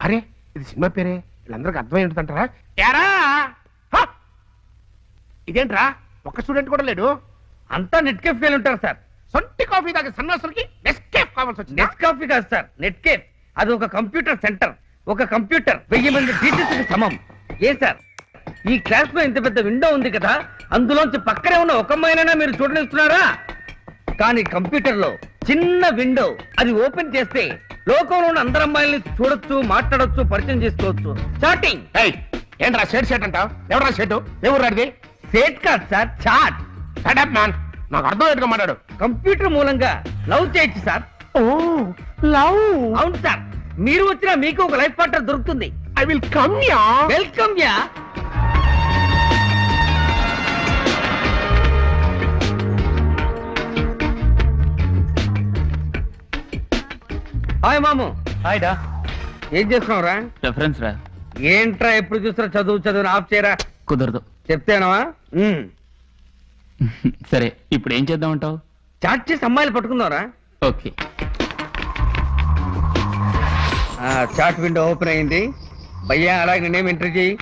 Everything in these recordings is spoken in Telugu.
అరే ఇది సినిమా పేరే, వీళ్ళందరికీ అర్థమై ఉంటుందంటారా? యారా హ! ఇదేంట్రా ఒక్క స్టూడెంట్ కూడా లేడు? అంతా నెట్ కేఫ్ ఫెయిల్ ఉంటారు సార్. సొంటి కాఫీ తాగే సన్నాసులకి నెస్కేఫ్ కావాల్సి వచ్చింది. నెట్ కాఫీ కాదు సార్, నెట్ కేఫ్. అది ఒక కంప్యూటర్ సెంటర్. ఒక కంప్యూటర్ 1000 మంది టీచర్స్ కి సమం. ఏ సార్, ఈ క్లాస్ లో ఇంత పెద్ద విండో ఉంది కదా, అందులోంచి పక్కనే ఉన్న ఒక అమ్మాయినైనా మీరు చూడనిస్తున్నారా? కానీ కంప్యూటర్ లో చిన్న విండో, అది ఓపెన్ చేస్తే లోకంలో ఉన్న అందరు అమ్మాయిల్ని చూడొచ్చు, మాట్లాడొచ్చు, పరిచయం చేసుకోవచ్చు. చాటింగ్. ఏంట్రా షేట్ షేట్ అంటావు? ఎవరా షేటు? ఎవరు రాడిది? సేట్ కాదు సార్, చాట్. షటప్ మ్యాన్, నాకు అర్థమయ్యేట్టుగా మాట్లాడు. కంప్యూటర్ మూలంగా లవ్ చేయొచ్చు సార్. ఓ లవ్. అవును సార్, మీరు వచ్చినా మీకు ఒక లైఫ్ పార్ట్నర్ దొరుకుతుంది. I will come yeah. Welcome yeah. Hi మాము. హాయ్ డా. ఏం చేస్తున్నావురా? రెఫరెన్స్ రా. ఏంట్రా ఎప్పుడు చూసినా చదువు ఆఫ్ చేయరా. కుదరదు. చెప్తేనవా? సరే, ఇప్పుడు ఏం చేద్దామంటావు? చాట్ చేసి అమ్మాయిలు పట్టుకుందాంరా. ఓకే. చాట్ విండో ఓపెన్ అయింది. భయ్యా అలాగే నేమ్ ఎంట్రీ చేయి.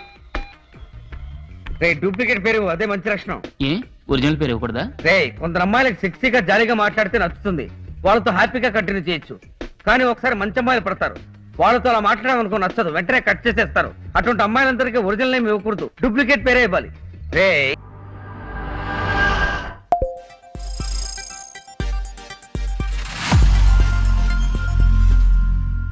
రే డూప్లికేట్ పేరు అదే మంచి లక్షణం. ఏ ఒరిజినల్ పేరు ఇవ్వకూడదా? రే కొందరు అమ్మాయిలకు సెక్సీగా జాలీగా మాట్లాడితే నచ్చుతుంది, వాళ్ళతో హ్యాపీగా కంటిన్యూ చేయొచ్చు. కానీ ఒకసారి మంచి అమ్మాయిలు పడతారు, వాళ్ళతో అలా మాట్లాడామనుకో నచ్చదు, వెంటనే కట్ చేసేస్తారు. అటువంటి అమ్మాయిలందరికీ ఒరిజినల్ నేమ్ ఇవ్వకూడదు, డూప్లికేట్ పేరే ఇవ్వాలి. రే